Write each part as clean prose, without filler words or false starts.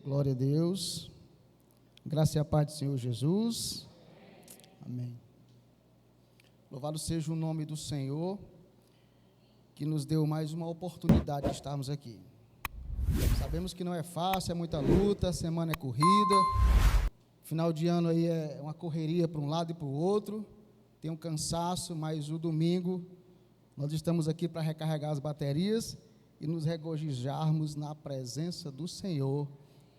Glória a Deus. Graça e a paz do Senhor Jesus. Amém. Louvado seja o nome do Senhor, que nos deu mais uma oportunidade de estarmos aqui. Sabemos que não é fácil, é muita luta, a semana é corrida, final de ano aí é uma correria para um lado e para o outro, tem um cansaço, mas o domingo nós estamos aqui para recarregar as baterias e nos regozijarmos na presença do Senhor,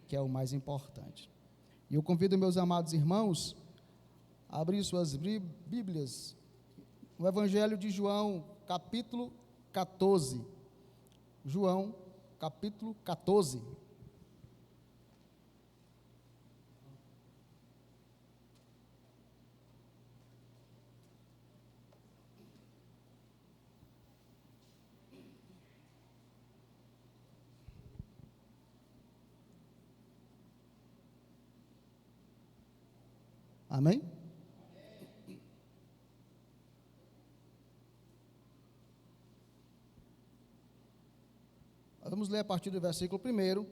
que é o mais importante. E eu convido meus amados irmãos a abrir suas Bíblias no Evangelho de João, capítulo 14. João, capítulo 14. Amém? Vamos ler a partir do versículo 1.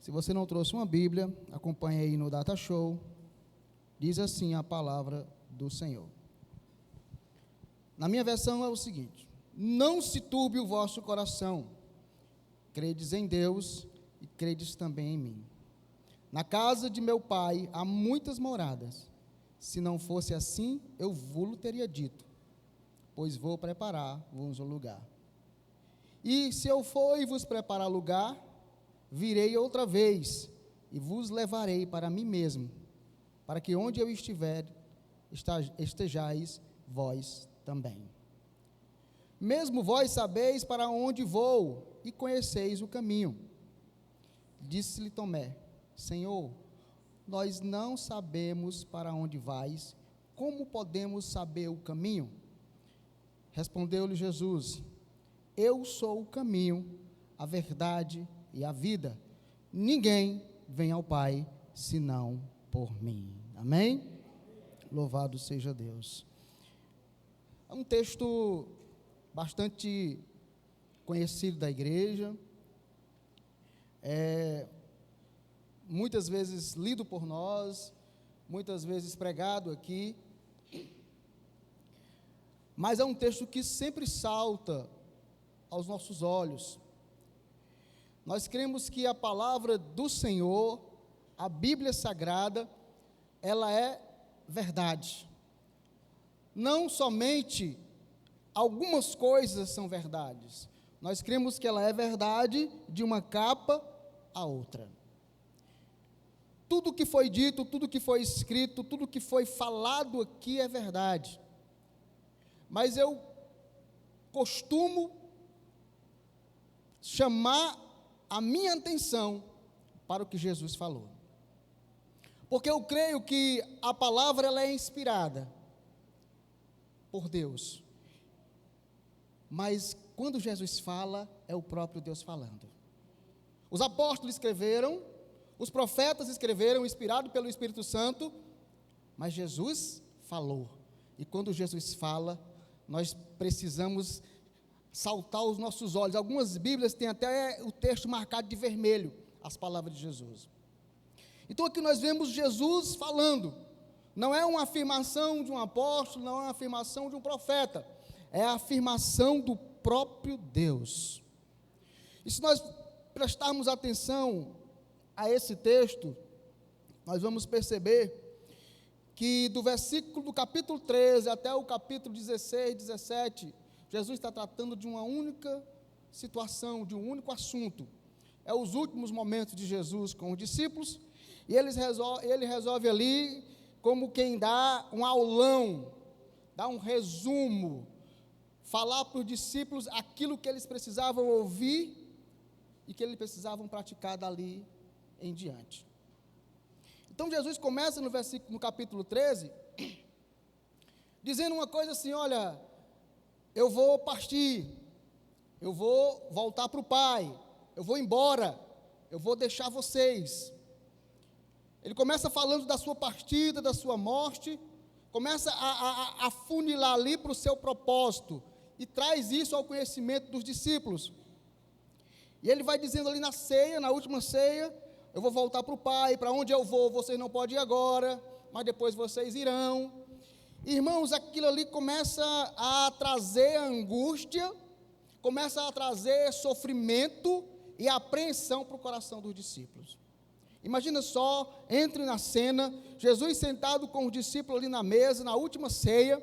Se você não trouxe uma Bíblia, acompanhe aí no Data Show. Diz assim a palavra do Senhor. Na minha versão é o seguinte: não se turbe o vosso coração, credes em Deus e credes também em mim. Na casa de meu pai há muitas moradas. Se não fosse assim, eu vou-lo teria dito, pois vou preparar-vos um lugar. E se eu for e vos preparar lugar, virei outra vez e vos levarei para mim mesmo, para que onde eu estiver, estejais vós também. Mesmo vós sabeis para onde vou e conheceis o caminho. Disse-lhe Tomé: Senhor, nós não sabemos para onde vais, como podemos saber o caminho? Respondeu-lhe Jesus: Eu sou o caminho, a verdade e a vida. Ninguém vem ao Pai, senão por mim. Amém? Louvado seja Deus. É um texto bastante conhecido da igreja, muitas vezes lido por nós, muitas vezes pregado aqui, mas é um texto que sempre salta aos nossos olhos. Nós cremos que a palavra do Senhor, a Bíblia Sagrada, ela é verdade. Não somente algumas coisas são verdades, nós cremos que ela é verdade de uma capa a outra. Tudo que foi dito, tudo que foi escrito, tudo que foi falado aqui é verdade. Mas eu costumo chamar a minha atenção para o que Jesus falou. Porque eu creio que a palavra ela é inspirada por Deus. Mas quando Jesus fala, é o próprio Deus falando. Os apóstolos escreveram, os profetas escreveram, inspirados pelo Espírito Santo, mas Jesus falou. E quando Jesus fala, nós precisamos saltar os nossos olhos. Algumas Bíblias têm até o texto marcado de vermelho, as palavras de Jesus. Então aqui nós vemos Jesus falando. Não é uma afirmação de um apóstolo, não é uma afirmação de um profeta, é a afirmação do próprio Deus. E se nós prestarmos atenção a esse texto, nós vamos perceber que do versículo do capítulo 13 até o capítulo 16, 17, Jesus está tratando de uma única situação, de um único assunto. É os últimos momentos de Jesus com os discípulos, e ele resolve ali, como quem dá um aulão, dá um resumo, falar para os discípulos aquilo que eles precisavam ouvir e que eles precisavam praticar dali em diante. Então Jesus começa no capítulo 13, dizendo uma coisa assim: olha, eu vou partir, eu vou voltar para o Pai, eu vou embora, eu vou deixar vocês. Ele começa falando da sua partida, da sua morte, começa a funilar ali para o seu propósito, e traz isso ao conhecimento dos discípulos. E ele vai dizendo ali na ceia, na última ceia: eu vou voltar para o Pai, para onde eu vou, vocês não podem ir agora, mas depois vocês irão. Irmãos, aquilo ali começa a trazer angústia, começa a trazer sofrimento e apreensão para o coração dos discípulos. Imagina só, entre na cena, Jesus sentado com os discípulos ali na mesa, na última ceia.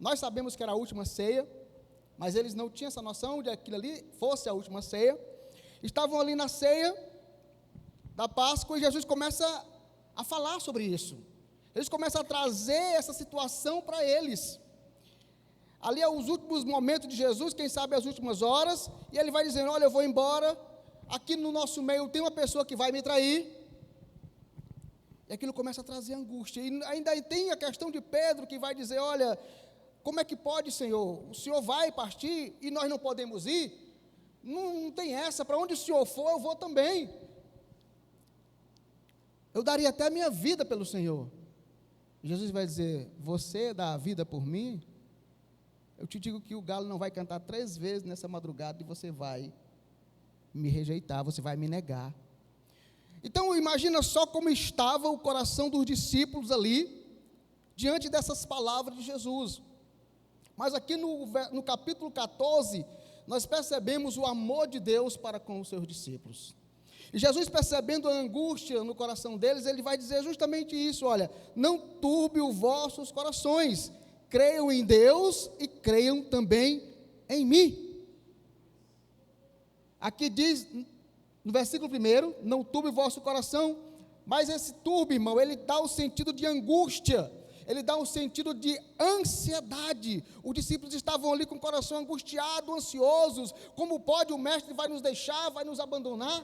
Nós sabemos que era a última ceia, mas eles não tinham essa noção de que aquilo ali fosse a última ceia. Estavam ali na ceia da Páscoa e Jesus começa a falar sobre isso. Eles começam a trazer essa situação para eles. Ali é os últimos momentos de Jesus, quem sabe as últimas horas, e ele vai dizendo: olha, eu vou embora, aqui no nosso meio tem uma pessoa que vai me trair. E aquilo começa a trazer angústia. E ainda tem a questão de Pedro, que vai dizer: olha, como é que pode, Senhor? O Senhor vai partir e nós não podemos ir? Não tem essa, para onde o Senhor for, eu vou também. Eu daria até a minha vida pelo Senhor. Jesus vai dizer: você dá a vida por mim? Eu te digo que o galo não vai cantar 3 vezes nessa madrugada e você vai me rejeitar, você vai me negar. Então imagina só como estava o coração dos discípulos ali, diante dessas palavras de Jesus. Mas aqui no capítulo 14, nós percebemos o amor de Deus para com os seus discípulos. E Jesus, percebendo a angústia no coração deles, ele vai dizer justamente isso: olha, não turbe os vossos corações, creiam em Deus e creiam também em mim. Aqui diz, no versículo 1, não turbe o vosso coração, mas esse turbe, irmão, ele dá o sentido de angústia, ele dá um sentido de ansiedade. Os discípulos estavam ali com o coração angustiado, ansiosos: como pode, o mestre vai nos deixar, vai nos abandonar?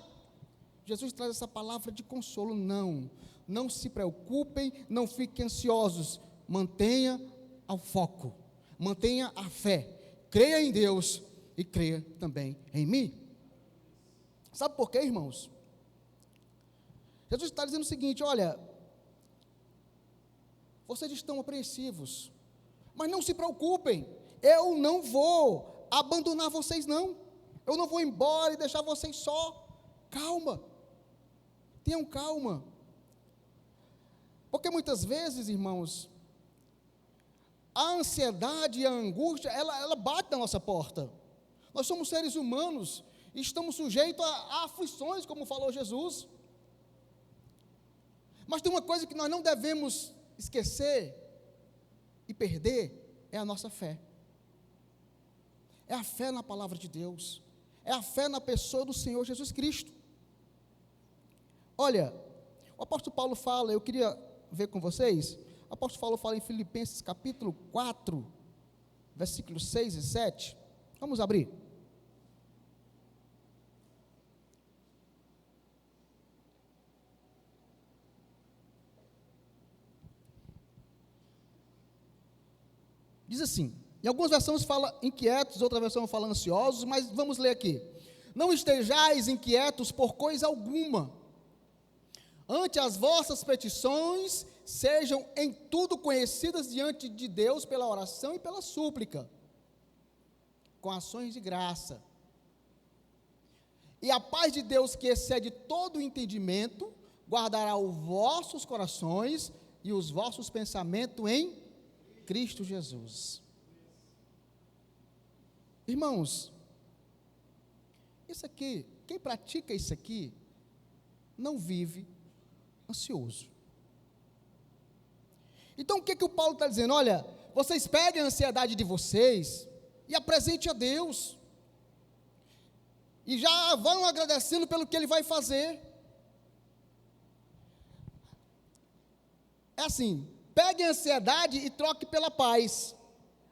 Jesus traz essa palavra de consolo: não se preocupem, não fiquem ansiosos, mantenha ao foco, mantenha a fé, creia em Deus e creia também em mim. Sabe por quê, irmãos? Jesus está dizendo o seguinte: olha, vocês estão apreensivos, mas não se preocupem, eu não vou abandonar vocês não, eu não vou embora e deixar vocês só. Calma, tenham calma, porque muitas vezes, irmãos, a ansiedade e a angústia, ela bate na nossa porta. Nós somos seres humanos e estamos sujeitos a aflições, como falou Jesus. Mas tem uma coisa que nós não devemos esquecer e perder: é a nossa fé. É a fé na palavra de Deus, é a fé na pessoa do Senhor Jesus Cristo. Olha, o apóstolo Paulo fala, eu queria ver com vocês, o apóstolo Paulo fala em Filipenses capítulo 4, versículos 6 e 7, vamos abrir. Diz assim, em algumas versões fala inquietos, outra versão fala ansiosos, mas vamos ler aqui: não estejais inquietos por coisa alguma, ante as vossas petições sejam em tudo conhecidas diante de Deus pela oração e pela súplica, com ações de graça. E a paz de Deus, que excede todo o entendimento, guardará os vossos corações e os vossos pensamentos em Cristo Jesus. Irmãos, isso aqui, quem pratica isso aqui, não vive ansioso. Então o que o Paulo está dizendo? Olha, vocês peguem a ansiedade de vocês e apresente a Deus, e já vão agradecendo pelo que Ele vai fazer. É assim, pegue a ansiedade e troque pela paz.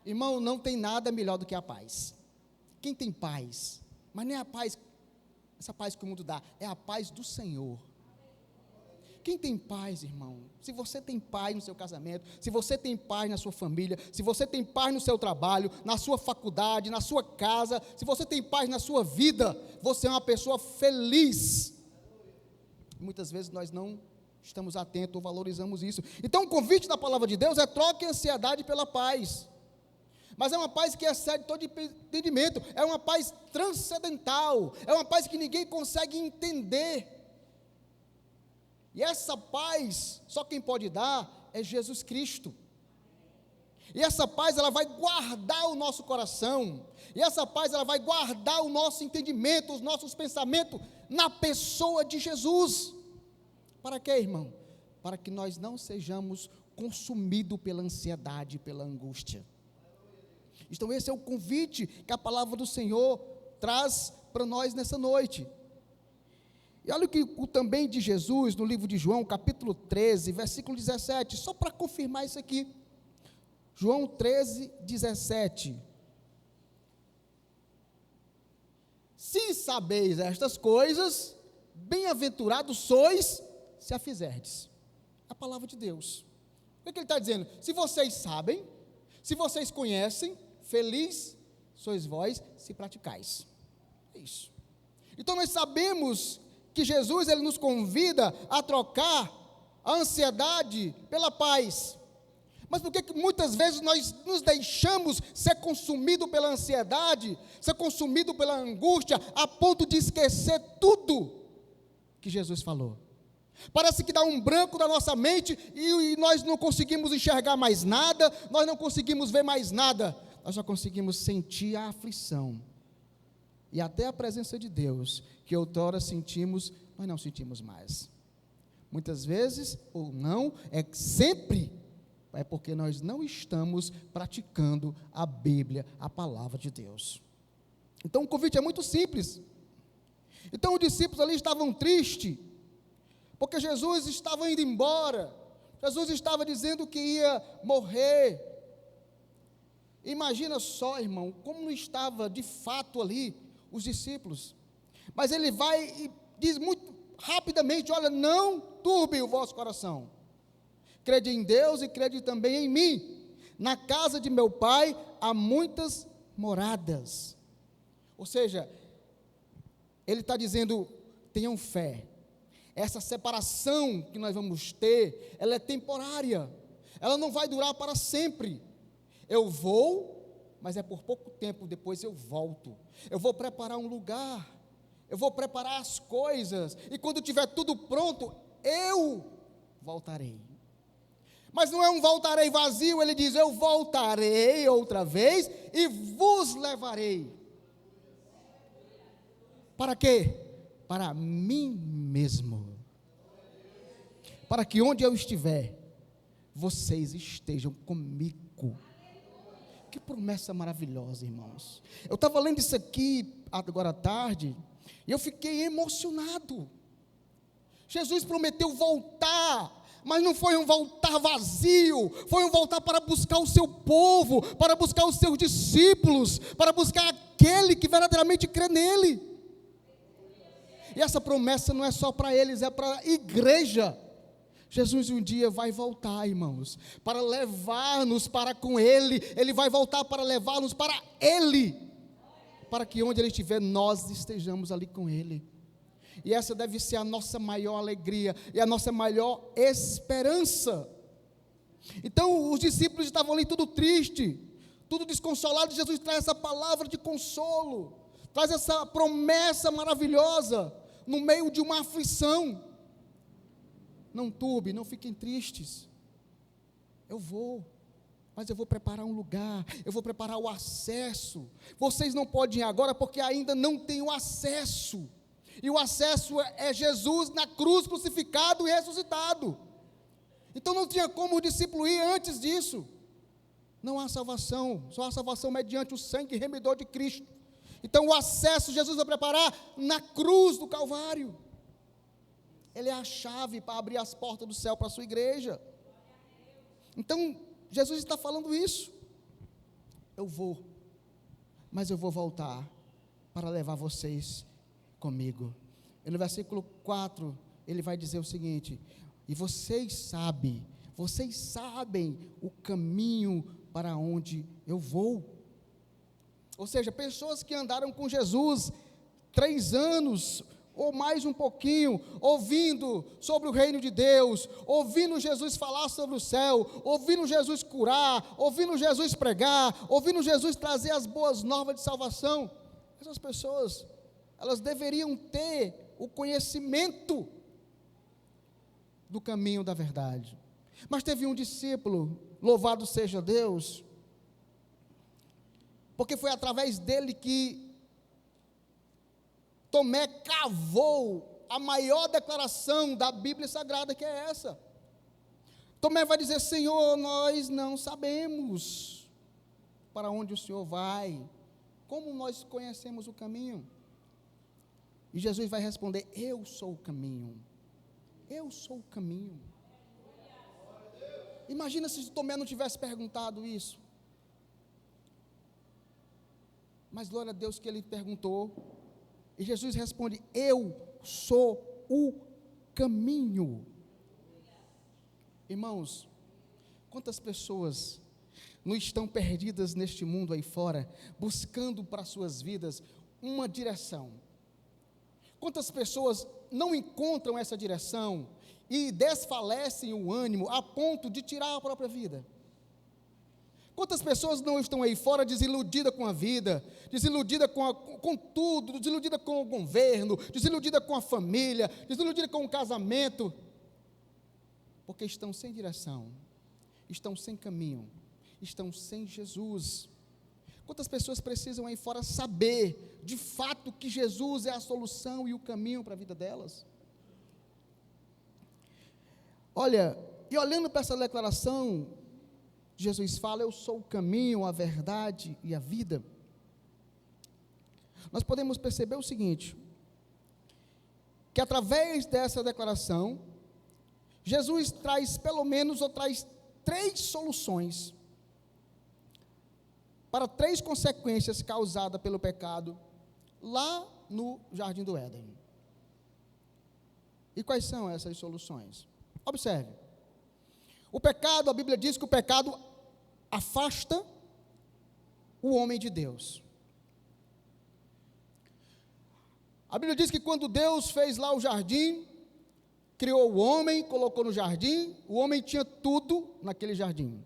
Irmão, não tem nada melhor do que a paz. Quem tem paz? Mas nem a paz, essa paz que o mundo dá, é a paz do Senhor. Quem tem paz, irmão? Se você tem paz no seu casamento, se você tem paz na sua família, se você tem paz no seu trabalho, na sua faculdade, na sua casa, se você tem paz na sua vida, você é uma pessoa feliz. Muitas vezes nós não estamos atentos ou valorizamos isso. Então o convite da palavra de Deus é: troque a ansiedade pela paz. Mas é uma paz que excede todo entendimento, é uma paz transcendental, é uma paz que ninguém consegue entender. E essa paz, só quem pode dar é Jesus Cristo. E essa paz, ela vai guardar o nosso coração, e essa paz, ela vai guardar o nosso entendimento, os nossos pensamentos, na pessoa de Jesus. Para quê, irmão? Para que nós não sejamos consumidos pela ansiedade, pela angústia. Então esse é o convite que a palavra do Senhor traz para nós nessa noite. E olha o que também de Jesus, no livro de João, capítulo 13, versículo 17, só para confirmar isso aqui. João 13, 17. Se sabeis estas coisas, bem-aventurados sois, se a fizerdes. A palavra de Deus. O que ele está dizendo? Se vocês sabem, se vocês conhecem, feliz sois vós, se praticais. É isso. Então nós sabemos que Jesus, ele nos convida a trocar a ansiedade pela paz. Mas por que muitas vezes nós nos deixamos ser consumidos pela ansiedade, ser consumidos pela angústia, a ponto de esquecer tudo que Jesus falou? Parece que dá um branco na nossa mente e nós não conseguimos enxergar mais nada, nós não conseguimos ver mais nada, nós só conseguimos sentir a aflição. E até a presença de Deus, que outrora sentimos, nós não sentimos mais. Muitas vezes, ou não, é sempre, é porque nós não estamos praticando a Bíblia, a palavra de Deus. Então o convite é muito simples. Então os discípulos ali estavam tristes, porque Jesus estava indo embora, Jesus estava dizendo que ia morrer. Imagina só, irmão, como não estava de fato ali os discípulos. Mas ele vai e diz muito rapidamente: olha, não turbe o vosso coração, crede em Deus e crede também em mim. Na casa de meu pai há muitas moradas. Ou seja, ele está dizendo: tenham fé. Essa separação que nós vamos ter, ela é temporária, ela não vai durar para sempre. Eu vou, mas é por pouco tempo, depois eu volto. Eu vou preparar um lugar, eu vou preparar as coisas, e quando tiver tudo pronto, eu voltarei. Mas não é um voltarei vazio, ele diz: eu voltarei outra vez e vos levarei. Para quê? Para mim mesmo. Para que onde eu estiver, vocês estejam comigo. Que promessa maravilhosa, irmãos. Eu estava lendo isso aqui agora à tarde, e eu fiquei emocionado. Jesus prometeu voltar, mas não foi um voltar vazio, foi um voltar para buscar o seu povo, para buscar os seus discípulos, para buscar aquele que verdadeiramente crê nele. E essa promessa não é só para eles, é para a igreja. Jesus um dia vai voltar, irmãos, para levar-nos para com Ele. Ele vai voltar para levar-nos para Ele, para que onde Ele estiver, nós estejamos ali com Ele. E essa deve ser a nossa maior alegria e a nossa maior esperança. Então os discípulos estavam ali tudo triste, tudo desconsolado. Jesus traz essa palavra de consolo, traz essa promessa maravilhosa no meio de uma aflição. Não turbe, não fiquem tristes. Eu vou, mas eu vou preparar um lugar, eu vou preparar o acesso. Vocês não podem ir agora porque ainda não têm o acesso. E o acesso é Jesus na cruz, crucificado e ressuscitado. Então não tinha como o discípulo ir antes disso. Não há salvação, só há salvação mediante o sangue remidor de Cristo. Então o acesso Jesus vai preparar na cruz do Calvário. Ele é a chave para abrir as portas do céu para a sua igreja. Então Jesus está falando isso. Eu vou, mas eu vou voltar para levar vocês comigo. E no versículo 4, ele vai dizer o seguinte: e vocês sabem o caminho para onde eu vou. Ou seja, pessoas que andaram com Jesus 3 anos, ou mais um pouquinho, ouvindo sobre o reino de Deus, ouvindo Jesus falar sobre o céu, ouvindo Jesus curar, ouvindo Jesus pregar, ouvindo Jesus trazer as boas novas de salvação, essas pessoas, elas deveriam ter o conhecimento do caminho da verdade. Mas teve um discípulo, louvado seja Deus, porque foi através dele que Tomé cavou a maior declaração da Bíblia Sagrada, que é essa. Tomé vai dizer: Senhor, nós não sabemos para onde o Senhor vai, como nós conhecemos o caminho? E Jesus vai responder: eu sou o caminho, eu sou o caminho. Imagina se Tomé não tivesse perguntado isso. Mas glória a Deus que ele perguntou. E Jesus responde: eu sou o caminho. Irmãos, quantas pessoas não estão perdidas neste mundo aí fora, buscando para suas vidas uma direção? Quantas pessoas não encontram essa direção e desfalecem o ânimo a ponto de tirar a própria vida? Quantas pessoas não estão aí fora desiludidas com a vida, desiludidas com tudo, desiludidas com o governo, desiludidas com a família, desiludidas com o casamento, porque estão sem direção, estão sem caminho, estão sem Jesus. Quantas pessoas precisam aí fora saber, de fato, que Jesus é a solução e o caminho para a vida delas? Olha, e olhando para essa declaração, Jesus fala: eu sou o caminho, a verdade e a vida. Nós podemos perceber o seguinte, que através dessa declaração, Jesus traz pelo menos, ou traz 3 soluções para 3 consequências causadas pelo pecado lá no Jardim do Éden. E quais são essas soluções? Observe. O pecado, a Bíblia diz que o pecado afasta o homem de Deus. A Bíblia diz que quando Deus fez lá o jardim, criou o homem, colocou no jardim, o homem tinha tudo naquele jardim.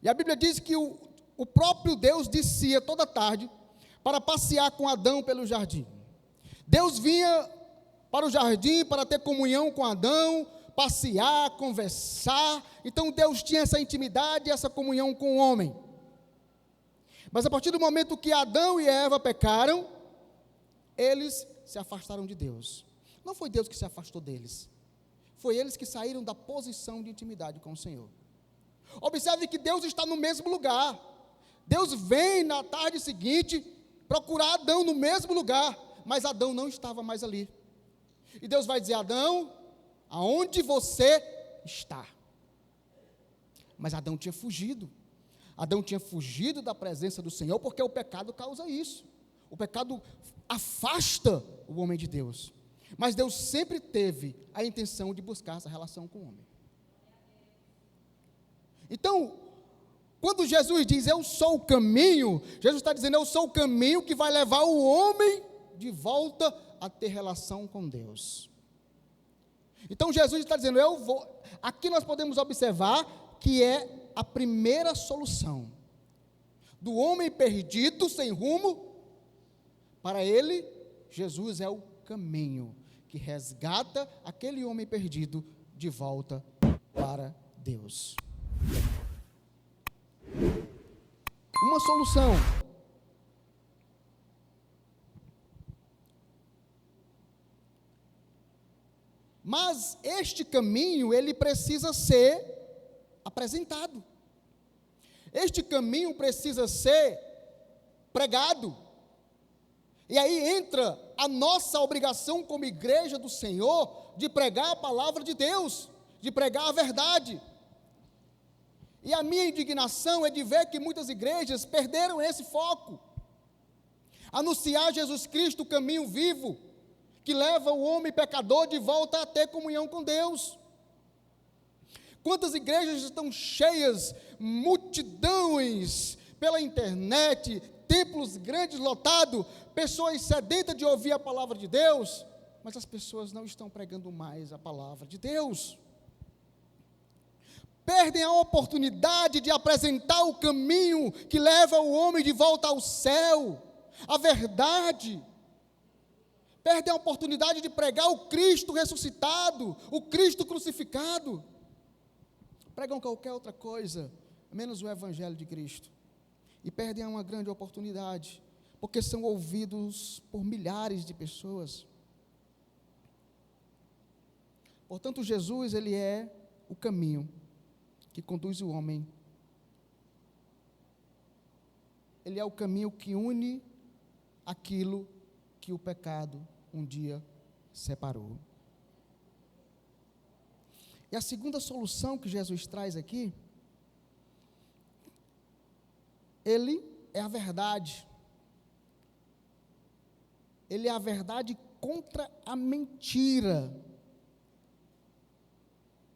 E a Bíblia diz que o próprio Deus descia toda tarde para passear com Adão pelo jardim. Deus vinha para o jardim para ter comunhão com Adão, passear, conversar. Então Deus tinha essa intimidade, essa comunhão com o homem. Mas a partir do momento que Adão e Eva pecaram, eles se afastaram de Deus. Não foi Deus que se afastou deles, foi eles que saíram da posição de intimidade com o Senhor. Observe que Deus está no mesmo lugar. Deus vem na tarde seguinte procurar Adão no mesmo lugar, mas Adão não estava mais ali. E Deus vai dizer: Adão, aonde você está? Mas Adão tinha fugido. Adão tinha fugido da presença do Senhor, porque o pecado causa isso. O pecado afasta o homem de Deus. Mas Deus sempre teve a intenção de buscar essa relação com o homem. Então, quando Jesus diz: eu sou o caminho, Jesus está dizendo: eu sou o caminho que vai levar o homem de volta a ter relação com Deus. Então Jesus está dizendo: eu vou. Aqui nós podemos observar que é a primeira solução do homem perdido, sem rumo. Para ele, Jesus é o caminho que resgata aquele homem perdido de volta para Deus. Uma solução. Mas este caminho, ele precisa ser apresentado. Este caminho precisa ser pregado. E aí entra a nossa obrigação como igreja do Senhor de pregar a palavra de Deus, de pregar a verdade. E a minha indignação é de ver que muitas igrejas perderam esse foco. Anunciar Jesus Cristo, o caminho vivo, que leva o homem pecador de volta a ter comunhão com Deus. Quantas igrejas estão cheias, multidões pela internet, templos grandes lotados, pessoas sedentas de ouvir a palavra de Deus, mas as pessoas não estão pregando mais a palavra de Deus. Perdem a oportunidade de apresentar o caminho que leva o homem de volta ao céu, a verdade. Perdem a oportunidade de pregar o Cristo ressuscitado, o Cristo crucificado. Pregam qualquer outra coisa, menos o Evangelho de Cristo. E perdem uma grande oportunidade, porque são ouvidos por milhares de pessoas. Portanto, Jesus, ele é o caminho que conduz o homem. Ele é o caminho que une aquilo que o pecado um dia separou. E a segunda solução que Jesus traz aqui, ele é a verdade. Ele é a verdade contra a mentira.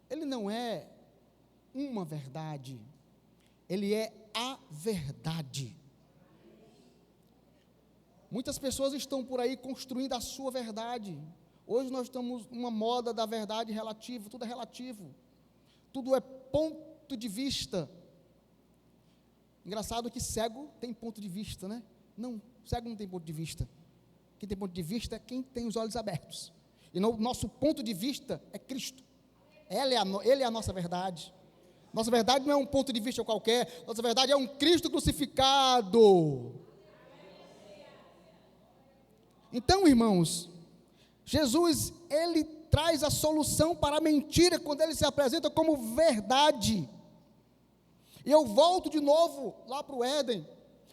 Ele não é uma verdade, ele é a verdade. Muitas pessoas estão por aí construindo a sua verdade. Hoje nós estamos numa moda da verdade relativa, tudo é relativo, tudo é ponto de vista. Engraçado que cego tem ponto de vista, né? Não, cego não tem ponto de vista. Quem tem ponto de vista é quem tem os olhos abertos. E nosso ponto de vista é Cristo. Ele é a nossa verdade. Nossa verdade não é um ponto de vista qualquer, nossa verdade é um Cristo crucificado. Então, irmãos, Jesus, ele traz a solução para a mentira quando ele se apresenta como verdade. E eu volto de novo lá para o Éden,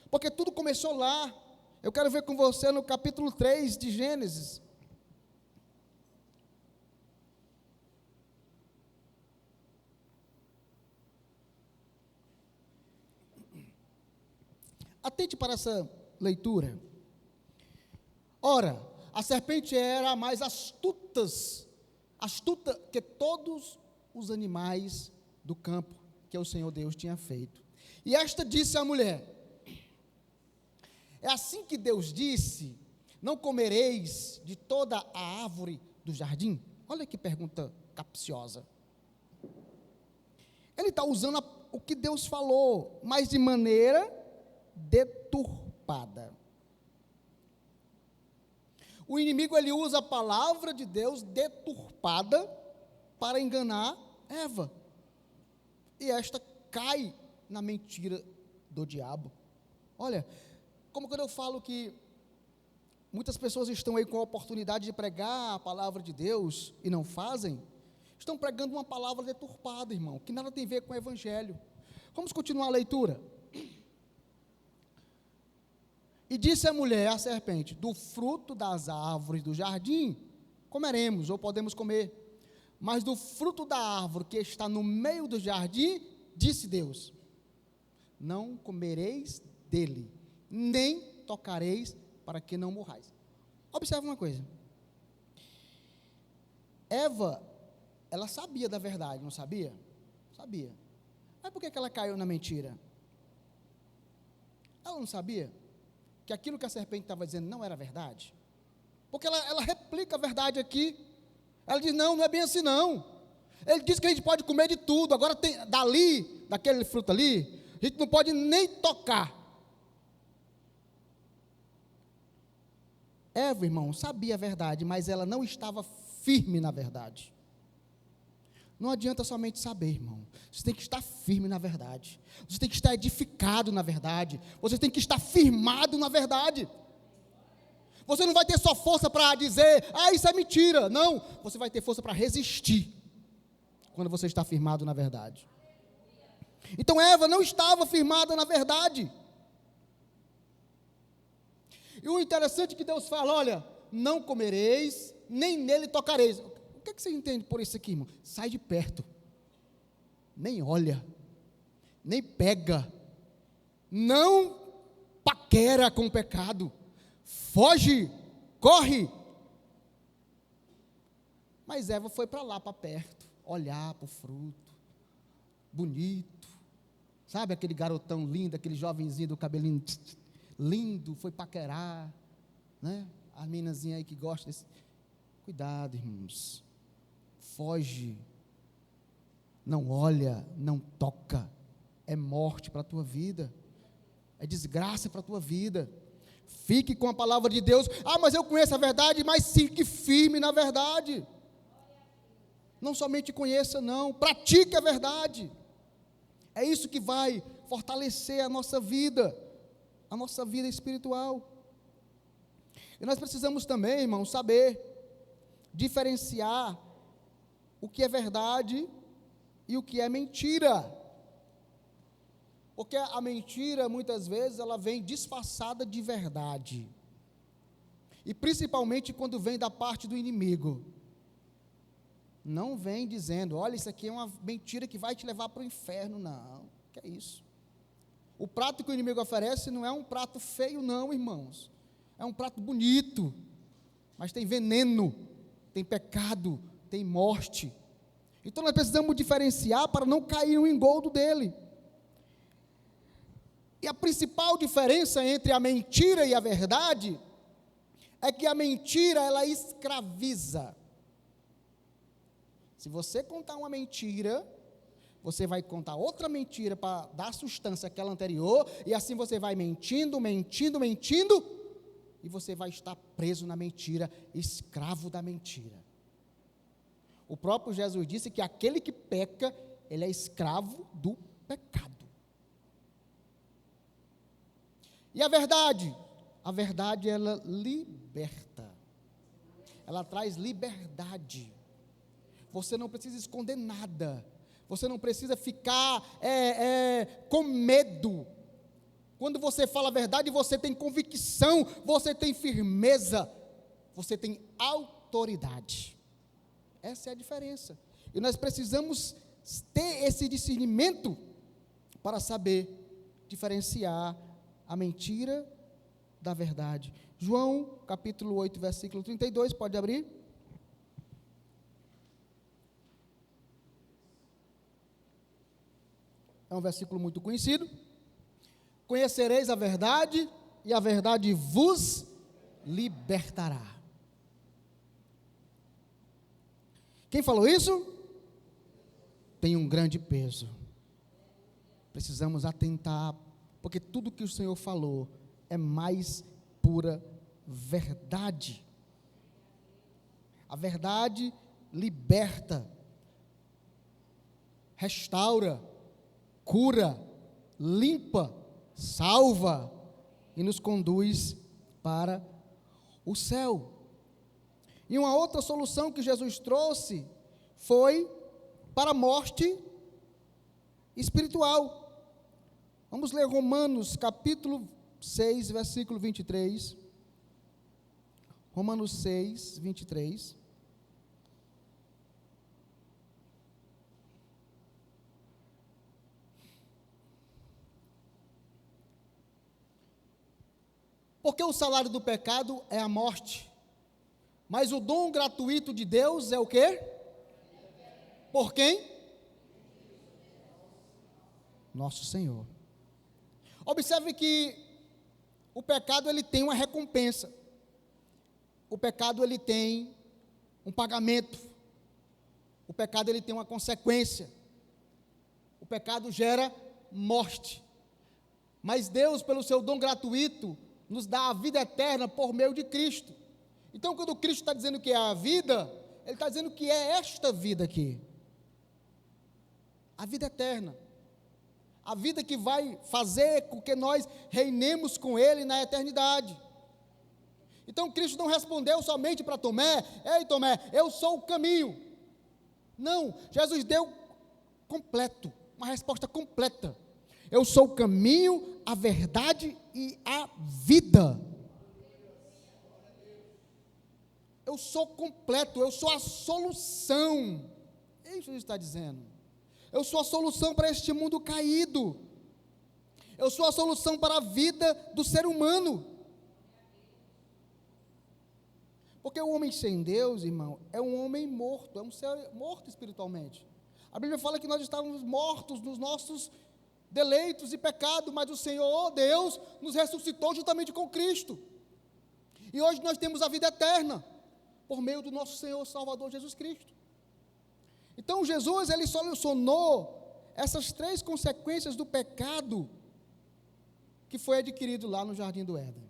porque tudo começou lá. Eu quero ver com você no capítulo 3 de Gênesis. Atente para essa leitura. Ora, a serpente era a mais astuta que todos os animais do campo que o Senhor Deus tinha feito. E esta disse à mulher: é assim que Deus disse, não comereis de toda a árvore do jardim? Olha que pergunta capciosa. Ele está usando o que Deus falou, mas de maneira deturpada. O inimigo, ele usa a palavra de Deus deturpada para enganar Eva. E esta cai na mentira do diabo. Olha, como quando eu falo que muitas pessoas estão aí com a oportunidade de pregar a palavra de Deus e não fazem, estão pregando uma palavra deturpada, irmão, que nada tem a ver com o evangelho. Vamos continuar a leitura. E disse a mulher, a serpente: do fruto das árvores do jardim comeremos, ou podemos comer, mas do fruto da árvore que está no meio do jardim, disse Deus: não comereis dele, nem tocareis, para que não morrais. Observe uma coisa. Eva, ela sabia da verdade, não sabia? Sabia. Mas por que ela caiu na mentira? Ela não sabia que aquilo que a serpente estava dizendo não era verdade? Porque ela replica a verdade aqui. Ela diz: não é bem assim não. Ele diz que a gente pode comer de tudo, agora tem dali, daquele fruto ali, a gente não pode nem tocar. Eva, irmão, sabia a verdade, mas ela não estava firme na verdade. Não adianta somente saber, irmão. Você tem que estar firme na verdade. Você tem que estar edificado na verdade. Você tem que estar firmado na verdade. Você não vai ter só força para dizer: isso é mentira. Não, você vai ter força para resistir quando você está firmado na verdade. Então Eva não estava firmada na verdade. E o interessante é que Deus fala: olha, não comereis, nem nele tocareis. O que você entende por isso aqui, irmão? Sai de perto, nem olha, nem pega, não paquera com o pecado, foge, corre. Mas Eva foi para lá, para perto, olhar para o fruto, bonito, sabe aquele garotão lindo, aquele jovenzinho do cabelinho lindo, foi paquerar, né? A meninazinha aí que gosta desse. Cuidado, irmãos. Foge. Não olha, não toca. É morte para a tua vida. É desgraça para a tua vida. Fique com a palavra de Deus. Ah, mas eu conheço a verdade, mas fique firme na verdade. Não somente conheça, não. Pratique a verdade. É isso que vai fortalecer a nossa vida espiritual. E nós precisamos também, irmãos, saber diferenciar o que é verdade e o que é mentira. Porque a mentira, muitas vezes, ela vem disfarçada de verdade. E principalmente quando vem da parte do inimigo. Não vem dizendo, olha, isso aqui é uma mentira que vai te levar para o inferno. Não, que é isso? O prato que o inimigo oferece não é um prato feio, não, irmãos. É um prato bonito, mas tem veneno, tem pecado, tem morte. Então nós precisamos diferenciar para não cair no engodo dele. E a principal diferença entre a mentira e a verdade é que a mentira, ela escraviza. Se você contar uma mentira, você vai contar outra mentira para dar sustância àquela anterior, e assim você vai mentindo, e você vai estar preso na mentira, escravo da mentira. O próprio Jesus disse que aquele que peca, ele é escravo do pecado. E a verdade ela liberta, ela traz liberdade. Você não precisa esconder nada, você não precisa ficar com medo. Quando você fala a verdade, você tem convicção, você tem firmeza, você tem autoridade. Essa é a diferença. E nós precisamos ter esse discernimento para saber diferenciar a mentira da verdade. João, capítulo 8, versículo 32, pode abrir? É um versículo muito conhecido. Conhecereis a verdade, e a verdade vos libertará. Quem falou isso? Tem um grande peso. Precisamos atentar, porque tudo que o Senhor falou é mais pura verdade. A verdade liberta, restaura, cura, limpa, salva e nos conduz para o céu. E uma outra solução que Jesus trouxe foi para a morte espiritual. Vamos ler Romanos capítulo 6, versículo 23. Romanos 6, 23. Porque o salário do pecado é a morte, mas o dom gratuito de Deus é o quê? Por quem? Nosso Senhor. Observe que o pecado ele tem uma recompensa. O pecado ele tem um pagamento. O pecado ele tem uma consequência. O pecado gera morte. Mas Deus, pelo seu dom gratuito, nos dá a vida eterna por meio de Cristo. Então, quando Cristo está dizendo que é a vida, Ele está dizendo que é esta vida aqui. A vida eterna. A vida que vai fazer com que nós reinemos com Ele na eternidade. Então, Cristo não respondeu somente para Tomé: ei Tomé, eu sou o caminho. Não, Jesus deu completo, uma resposta completa. Eu sou o caminho, a verdade e a vida. Eu sou completo, eu sou a solução. É isso que Jesus está dizendo. Eu sou a solução para este mundo caído. Eu sou a solução para a vida do ser humano. Porque o homem sem Deus, irmão, é um homem morto, é um ser morto espiritualmente. A Bíblia fala que nós estávamos mortos nos nossos deleitos e pecado, mas o Senhor, Deus, nos ressuscitou juntamente com Cristo. E hoje nós temos a vida eterna. por meio do nosso Senhor Salvador Jesus Cristo. Então Jesus, ele solucionou essas 3 consequências do pecado que foi adquirido lá no Jardim do Éden.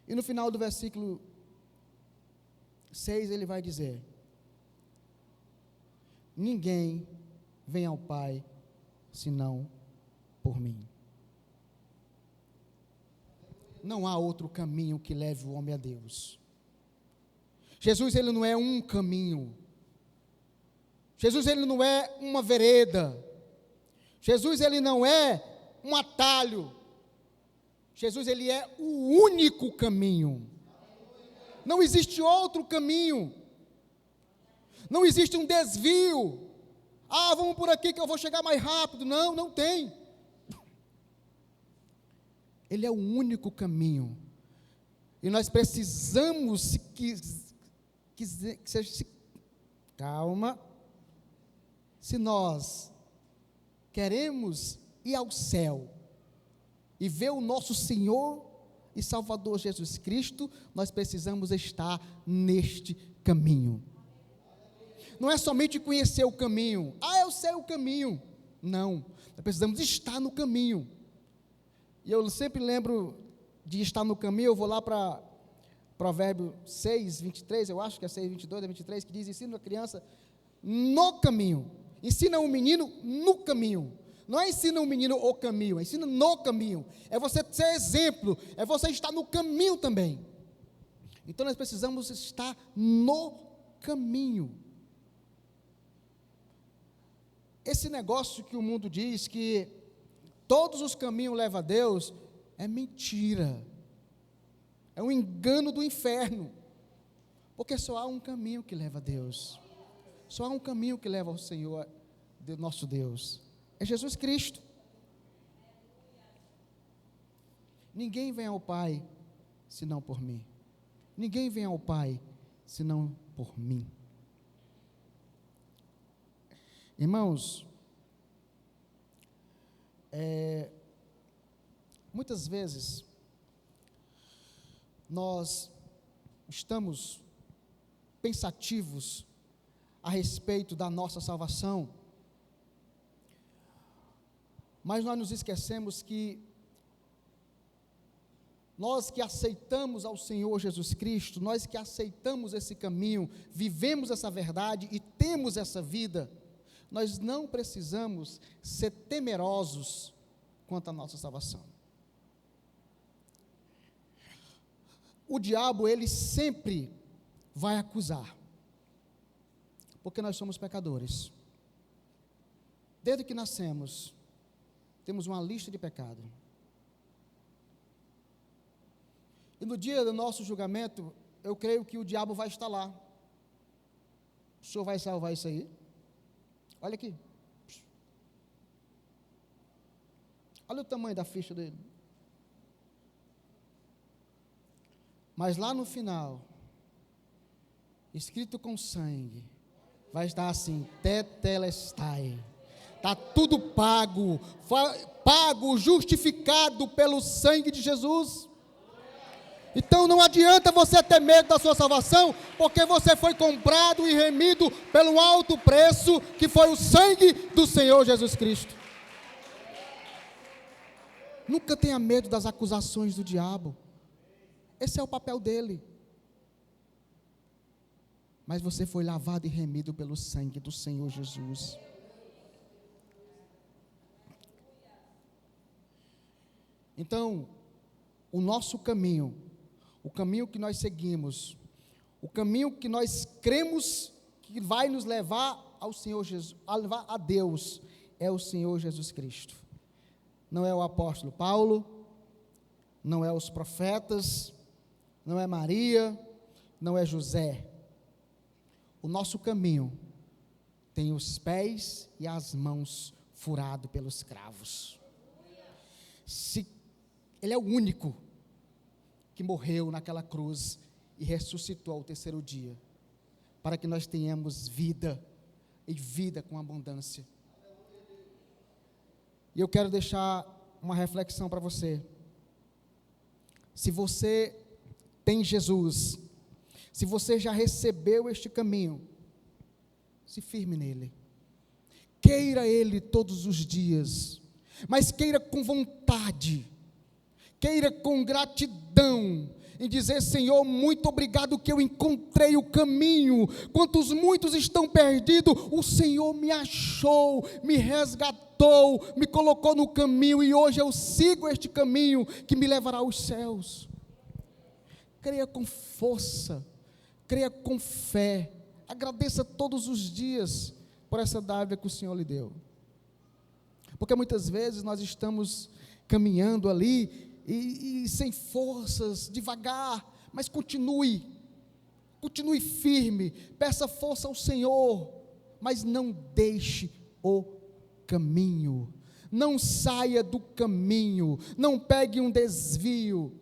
E no final do versículo 6 ele vai dizer: ninguém vem ao Pai senão por mim. Não há outro caminho que leve o homem a Deus. Jesus, ele não é um caminho. Jesus, ele não é uma vereda. Jesus, ele não é um atalho. Jesus, ele é o único caminho. Não existe outro caminho. Não existe um desvio. Vamos por aqui que eu vou chegar mais rápido. Não, não tem. Ele é o único caminho. E nós precisamos, calma. Se nós queremos ir ao céu e ver o nosso Senhor e Salvador Jesus Cristo, nós precisamos estar neste caminho. Não é somente conhecer o caminho. Eu sei o caminho. Não, nós precisamos estar no caminho. E eu sempre lembro de estar no caminho. Eu vou lá para Provérbio 6, 23, eu acho que é 6, 22 a 23, que diz: ensina a criança no caminho. Ensina um menino no caminho. Não é ensina um menino o caminho, é ensina no caminho. É você ser exemplo, é você estar no caminho também. Então nós precisamos estar no caminho. Esse negócio que o mundo diz que todos os caminhos levam a Deus, é mentira. É um engano do inferno. Porque só há um caminho que leva a Deus. Só há um caminho que leva ao Senhor, nosso Deus. É Jesus Cristo. Ninguém vem ao Pai senão por mim. Ninguém vem ao Pai senão por mim. Irmãos, muitas vezes nós estamos pensativos a respeito da nossa salvação, mas nós nos esquecemos que nós que aceitamos ao Senhor Jesus Cristo, nós que aceitamos esse caminho, vivemos essa verdade e temos essa vida, nós não precisamos ser temerosos quanto à nossa salvação. O diabo, ele sempre vai acusar, porque nós somos pecadores. Desde que nascemos, temos uma lista de pecado. E no dia do nosso julgamento, eu creio que o diabo vai estar lá. O Senhor vai salvar isso aí? Olha aqui. Olha o tamanho da ficha dele. Mas lá no final, escrito com sangue, vai estar assim: tetelestai. Está tudo pago, justificado pelo sangue de Jesus. Então não adianta você ter medo da sua salvação, porque você foi comprado e remido pelo alto preço, que foi o sangue do Senhor Jesus Cristo. Nunca tenha medo das acusações do diabo. Esse é o papel dele. Mas você foi lavado e remido pelo sangue do Senhor Jesus. Então, o nosso caminho, o caminho que nós seguimos, o caminho que nós cremos que vai nos levar ao Senhor Jesus, a levar a Deus, é o Senhor Jesus Cristo. Não é o apóstolo Paulo, não é os profetas, não é Maria, não é José. O nosso caminho tem os pés e as mãos furados pelos cravos. Ele é o único que morreu naquela cruz e ressuscitou ao terceiro dia, para que nós tenhamos vida, e vida com abundância. E eu quero deixar uma reflexão para você. Se você tem Jesus. Se você já recebeu este caminho, se firme nele. Queira ele todos os dias, mas queira com vontade, queira com gratidão, em dizer: Senhor, muito obrigado que eu encontrei o caminho. Quantos muitos estão perdidos, o Senhor me achou, me resgatou, me colocou no caminho, e hoje eu sigo este caminho que me levará aos céus. Creia com força, creia com fé, agradeça todos os dias por essa dádiva que o Senhor lhe deu, porque muitas vezes nós estamos caminhando ali, e sem forças, devagar, mas continue firme, peça força ao Senhor, mas não deixe o caminho, não saia do caminho, não pegue um desvio,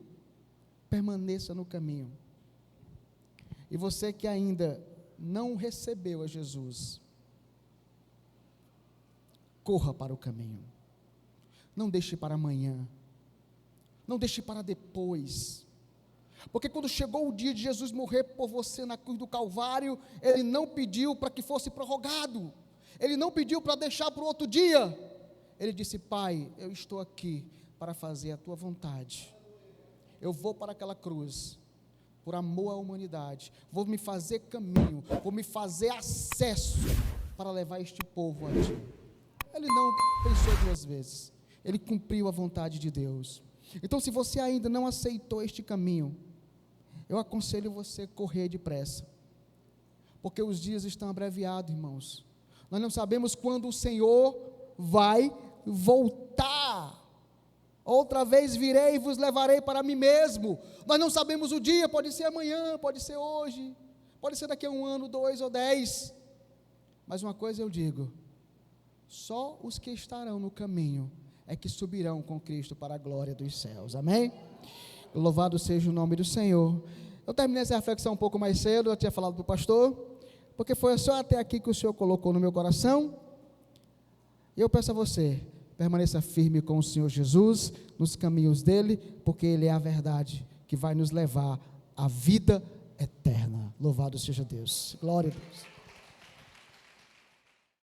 permaneça no caminho. E você que ainda não recebeu a Jesus, corra para o caminho, não deixe para amanhã, não deixe para depois, porque quando chegou o dia de Jesus morrer por você na cruz do Calvário, Ele não pediu para que fosse prorrogado, Ele não pediu para deixar para o outro dia, Ele disse: Pai, eu estou aqui para fazer a Tua vontade, eu vou para aquela cruz, por amor à humanidade, vou me fazer caminho, vou me fazer acesso, para levar este povo a Ti. Ele não pensou duas vezes, Ele cumpriu a vontade de Deus. Então, se você ainda não aceitou este caminho, eu aconselho você a correr depressa, porque os dias estão abreviados, irmãos. Nós não sabemos quando o Senhor vai voltar. Outra vez virei e vos levarei para mim mesmo. Nós não sabemos o dia, pode ser amanhã, pode ser hoje, pode ser daqui a 1 ano, 2 ou 10. Mas uma coisa eu digo: só os que estarão no caminho é que subirão com Cristo para a glória dos céus, amém? Louvado seja o nome do Senhor. Eu terminei essa reflexão um pouco mais cedo, eu tinha falado para o pastor, porque foi só até aqui que o Senhor colocou no meu coração, e eu peço a você, permaneça firme com o Senhor Jesus, nos caminhos dEle, porque Ele é a verdade, que vai nos levar à vida eterna. Louvado seja Deus, glória a Deus.